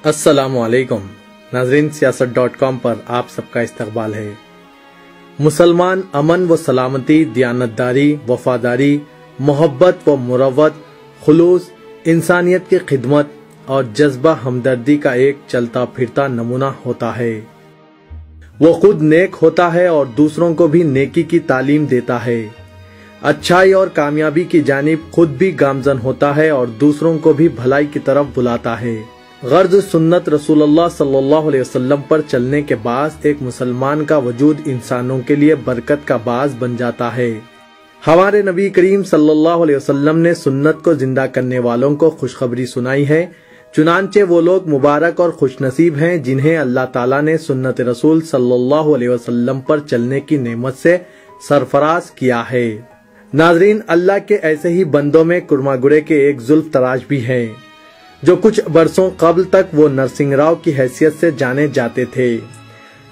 अस्सलाम वालेकुम नाज़रीन, सियासत.com पर आप सबका इस्तकबाल है। मुसलमान अमन व सलामती, दियानतदारी, वफादारी, मोहब्बत व मुरव्वत, खुलूस, इंसानियत की खिदमत और जज्बा हमदर्दी का एक चलता फिरता नमूना होता है। वो खुद नेक होता है और दूसरों को भी नेकी की तालीम देता है। अच्छाई और कामयाबी की जानिब खुद भी गामजन होता है और दूसरों को भी भलाई की तरफ बुलाता है। गर्ज सुन्नत रसूलुल्लाह सल्लल्लाहु अलैहि वसल्लम पर चलने के बाद एक मुसलमान का वजूद इंसानों के लिए बरकत का बाज बन जाता है। हमारे नबी करीम सल्लल्लाहु अलैहि वसल्लम ने सुन्नत को जिंदा करने वालों को खुशखबरी सुनाई है। चुनांचे वो लोग मुबारक और खुशनसीब हैं जिन्हें अल्लाह ताला ने सुन्नत रसूल सल्लल्लाहु अलैहि वसल्लम पर चलने की नेमत से सरफराज किया है। नाजरीन, अल्लाह के ऐसे ही बंदों में कुर्मागुड़े के एक जुल्फ तराज भी है जो कुछ बरसों कबल तक वो नरसिंह राव की हैसियत से जाने जाते थे,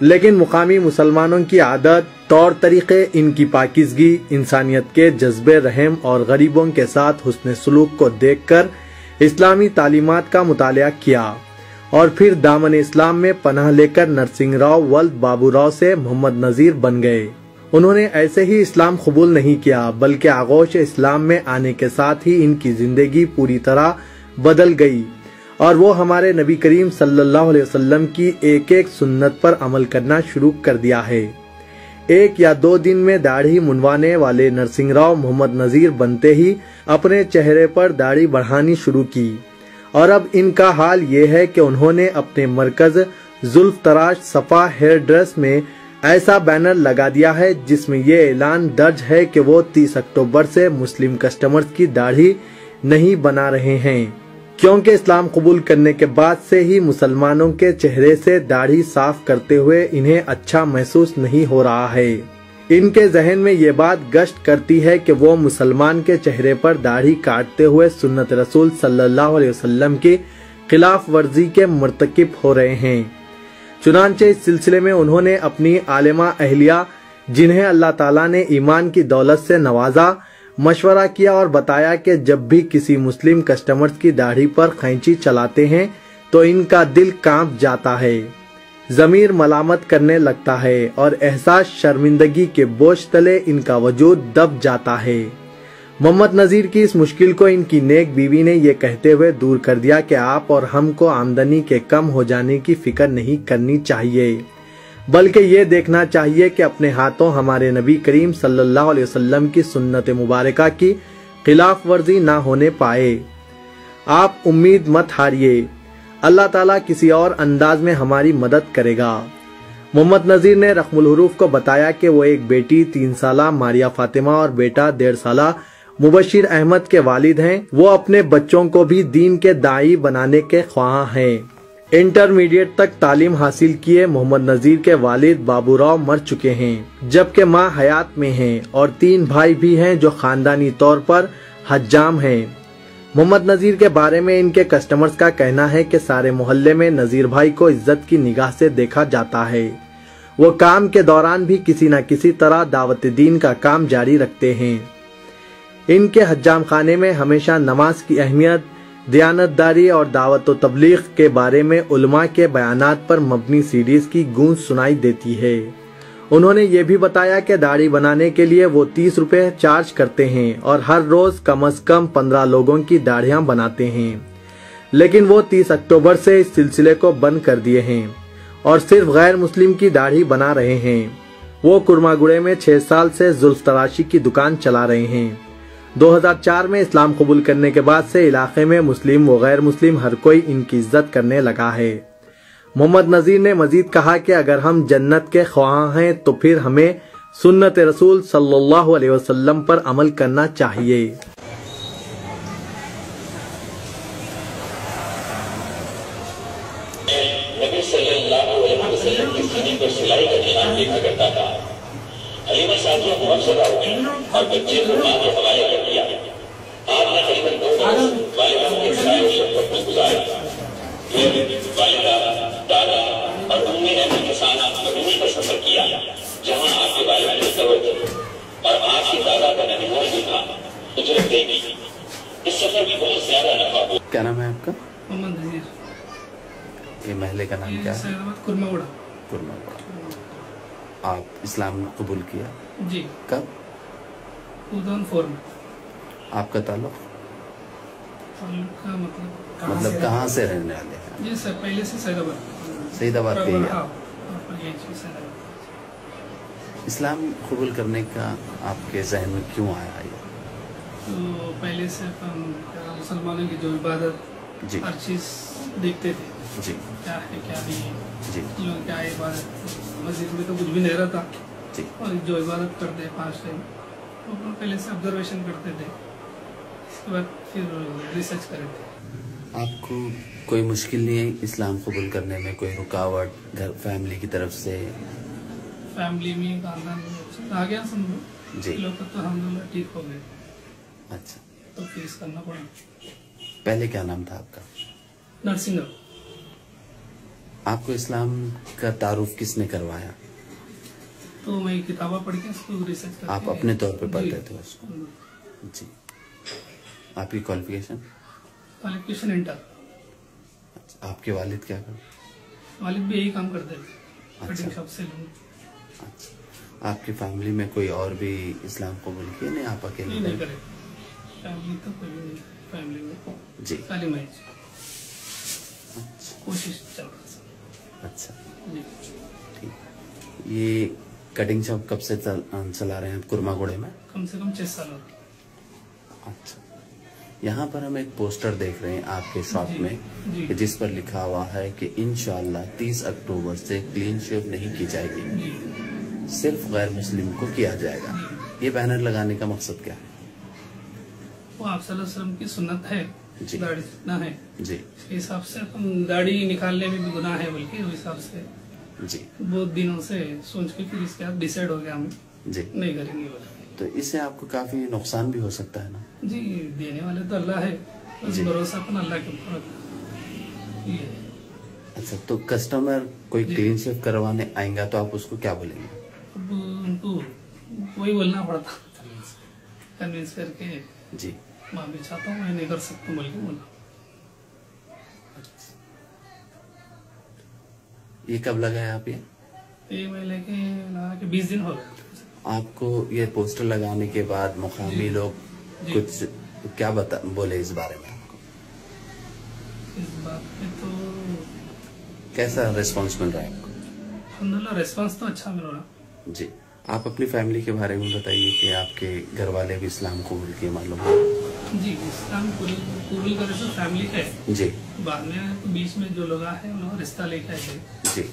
लेकिन मुकामी मुसलमानों की आदत, तौर तरीके, इनकी पाकीज़गी, इंसानियत के जज्बे रहम और गरीबों के साथ हुस्न सलूक को देखकर इस्लामी तालीमात का मुतालिया किया और फिर दामन इस्लाम में पनाह लेकर नरसिंह राव वल्द बाबू राव से मोहम्मद नज़ीर बन गए। उन्होंने ऐसे ही इस्लाम कबूल नहीं किया, बल्कि आगोश इस्लाम में आने के साथ ही इनकी जिंदगी पूरी तरह बदल गई और वो हमारे नबी करीम सल्लल्लाहु अलैहि वसल्लम की एक एक सुन्नत पर अमल करना शुरू कर दिया है। एक या दो दिन में दाढ़ी मुंडवाने वाले नरसिंह राव मोहम्मद नज़ीर बनते ही अपने चेहरे पर दाढ़ी बढ़ानी शुरू की और अब इनका हाल ये है कि उन्होंने अपने मरकज जुल्फ तराश सफा हेयर ड्रेस में ऐसा बैनर लगा दिया है जिसमें ये ऐलान दर्ज है कि वो 30 अक्टूबर से मुस्लिम कस्टमर्स की दाढ़ी नहीं बना रहे हैं, क्योंकि इस्लाम कबूल करने के बाद से ही मुसलमानों के चेहरे से दाढ़ी साफ करते हुए इन्हें अच्छा महसूस नहीं हो रहा है। इनके जहन में ये बात गश्त करती है कि वो मुसलमान के चेहरे पर दाढ़ी काटते हुए सुन्नत रसूल सल्लल्लाहु अलैहि वसल्लम की खिलाफ वर्जी के मुर्तकिब हो रहे हैं। चुनांचे इस सिलसिले में उन्होंने अपनी आलिमा अहलिया, जिन्हें अल्लाह ताला ने ईमान की दौलत से नवाजा, मशवरा किया और बताया कि जब भी किसी मुस्लिम कस्टमर्स की दाढ़ी पर खैंची चलाते हैं तो इनका दिल कांप जाता है, ज़मीर मलामत करने लगता है और एहसास शर्मिंदगी के बोझ तले इनका वजूद दब जाता है। मोहम्मद नज़ीर की इस मुश्किल को इनकी नेक बीवी ने ये कहते हुए दूर कर दिया कि आप और हमको आमदनी के कम हो जाने की फिक्र नहीं करनी चाहिए, बल्कि ये देखना चाहिए कि अपने हाथों हमारे नबी करीम सल्लल्लाहु अलैहि वसल्लम की सुन्नत मुबारका की खिलाफ वर्जी ना होने पाए। आप उम्मीद मत हारिए, अल्लाह ताला किसी और अंदाज में हमारी मदद करेगा। मोहम्मद नज़ीर ने रकमुल हुरूफ को बताया कि वो एक बेटी 3 साला मारिया फातिमा और बेटा 1.5 साला मुबशिर अहमद के वालिद हैं। वो अपने बच्चों को भी दीन के दाई बनाने के ख्वाह हैं। इंटरमीडिएट तक तालीम हासिल किए मोहम्मद नज़ीर के वालिद बाबू राव मर चुके हैं, जबकि माँ हयात में हैं और 3 भाई भी हैं जो खानदानी तौर पर हज्जाम हैं। मोहम्मद नज़ीर के बारे में इनके कस्टमर्स का कहना है कि सारे मोहल्ले में नज़ीर भाई को इज्जत की निगाह से देखा जाता है। वो काम के दौरान भी किसी न किसी तरह दावत दीन का काम जारी रखते हैं। इनके हज्जाम खाने में हमेशा नमाज की अहमियत, दियानतदारी और दावत व तबलीग के बारे में उलमा के बयानात पर मबनी सीरीज की गूंज सुनाई देती है। उन्होंने ये भी बताया कि दाढ़ी बनाने के लिए वो 30 रुपए चार्ज करते हैं और हर रोज कम से कम 15 लोगों की दाढ़ियां बनाते हैं, लेकिन वो 30 अक्टूबर से इस सिलसिले को बंद कर दिए हैं और सिर्फ गैर मुस्लिम की दाढ़ी बना रहे हैं। वो कुर्मागुड़े में 6 साल से जुल्फ तराशी की दुकान चला रहे हैं। 2004 में इस्लाम कबूल करने के बाद से इलाके में मुस्लिम व गैर मुस्लिम हर कोई इनकी इज्जत करने लगा है। मोहम्मद नज़ीर ने मजीद कहा कि अगर हम जन्नत के ख्वाह हैं तो फिर हमें सुन्नत रसूल सल्लल्लाहु अलैहि वसल्लम पर अमल करना चाहिए। नबी सल्लल्लाहु अलैहि वसल्लम की सीने पर सिलाई का निशान देखा करता था। हलीमा साथियों को अफसरा हो गई और बच्चे को मां के हवाले कर दिया। आपने करीबन 2 बरस वालिदा के साय और शफकत में गुजारे। फिर वालिदा, दादा और उम्मी ने के साथ मदीने का सफर किया, जहां आपके वालिद मुस्तवर थे और आपके दादा का नबी भी था। हिजरत देगी। इस सफर में बहुत ज्यादा नफा हुआ। क्या नाम है आपका? मोहम्मद नज़ीर। یہ محلے کا نام کیا ہے؟ سید آباد کرماگوڑا. کرماگوڑا. آپ اسلام قبول کیا جی کب؟ 2004 میں. آپ کا تعلق کا مطلب کہاں سے رہنے والے ہیں؟ جی سر پہلے سے سید آباد. سعید آباد کے ہی آپ. سید آباد. اسلام قبول کرنے کا آپ کے ذہن میں کیوں آیا یہ؟ تو پہلے سے مسلمانوں کی جو عبادت جی ہر چیز دیکھتے تھے جی کیا ہے کیا نہیں ہے. جی لوگ کیا عبادت مسجد میں تو کچھ بھی نہیں رہتا جی اور جو عبادت کرتے 5 ٹائم وہ پہلے سے آبزرویشن کرتے تھے. اس کے بعد پھر ریسرچ کرے تھے. آپ کو کوئی مشکل نہیں ہے اسلام قبول کرنے میں؟ کوئی رکاوٹ گھر فیملی کی طرف سے؟ فیملی میں خاندان میں آ گیا سمجھو جی. لوگ تو الحمدللہ ٹھیک ہو گئے اچھا. تو فیس کرنا پڑا. پہلے کیا نام تھا آپ کا؟ نرسنگ. آپ کو اسلام کا تعارف کس نے کروایا؟ تو میں کتابیں پڑھ کے اس کو ریسرچ کرتے. آپ اپنے طور پہ پڑھتے تھے اس کو؟ جی. آپ کی کوالیفیکیشن انٹر. اچھا. آپ کے والد کیا کرتے؟ والد بھی یہی کام کرتے تھے اچھا. کٹنگ شاپ سے. اچھا. آپ کی فیملی میں کوئی اور بھی اسلام قبول کیا نہیں؟ آپ اکیلے نہیں کرے فیملی تو کوئی نہیں. فیملی میں جی. خالی میں اچھا. کوشش چل رہا. اچھا جی. ٹھیک. یہ کٹنگ شاپ کب سے چلا رہے ہیں آپ کرماگوڑے میں؟ کم سے کم 6 سال ہو گئے. اچھا. یہاں پر ہم ایک پوسٹر دیکھ رہے ہیں آپ کے شاپ جی. میں جی. کہ جس پر لکھا ہوا ہے کہ انشاءاللہ 30 اکتوبر سے کلین شیو نہیں کی جائے گی، جی. صرف غیر مسلم کو کیا جائے گا. یہ بینر لگانے کا مقصد کیا ہے؟ وہ آپ صلی اللہ علیہ وسلم کی سنت ہے. جی. داڑھی جتنا ہے جی اس کے حساب سے ہم داڑھی نکالنے میں بھی گناہ ہے بلکہ اس حساب سے جی بہت دنوں سے سوچ کے پھر اس کے بعد ڈیسائیڈ ہو گیا ہم جی. نہیں کریں گے بولے. تو اس سے آپ کو کافی نقصان بھی ہو سکتا ہے نا؟ جی دینے والے تو اللہ ہے بس جی. بھروسہ اپنا اللہ کے اوپر رکھنا. یہ ہے. اچھا. تو کسٹمر کوئی جی. کلین شیو کروانے آئیں گا تو آپ اس کو کیا بولیں گے؟ اب ان کو وہی بولنا پڑتا کنوینس کر کے جی. میں بھی چاہتا ہوں میں نہیں کر سکتا بول کے بولا. یہ کب لگائے آپ یہ میں لے کے لگا کے 20 دن ہو گئے. آپ کو یہ پوسٹر لگانے کے بعد مقامی جی. لوگ جی. کچھ کیا بولے اس بارے میں آپ کو؟ اس بات پہ تو کیسا ریسپانس مل رہا ہے آپ کو؟ الحمدللہ ریسپانس تو اچھا مل رہا. جی. آپ اپنی فیملی کے بارے میں بتائیے کہ آپ کے گھر والے بھی اسلام قبول کیے معلوم ہے؟ جی اسلام قبول کرے تو فیملی ہے. جی. بعد میں بیچ میں جو لوگ آئے ان لوگ رشتہ لے کے آئے. جی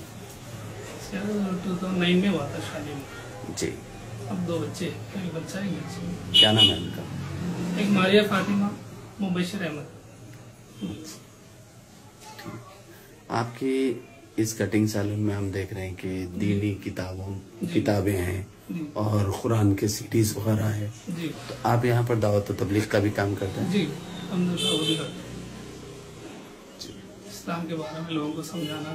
2009 میں ہوا تھا شادی میں. جی. اب 2 بچے ایک بچہ ایک بچی. کیا نام ہے ان کا؟ ایک ماریہ فاطمہ مبشر احمد. آپ کی اس کٹنگ سیلون میں ہم دیکھ رہے ہیں کہ دینی کتابیں ہیں جی. اور قرآن کے CDs وغیرہ ہے. جی. تو آپ یہاں پر دعوت و تبلیغ کا بھی کام کرتے ہیں؟ جی الحمدللہ وہ بھی کرتے ہیں. اسلام کے بارے میں لوگوں کو سمجھانا.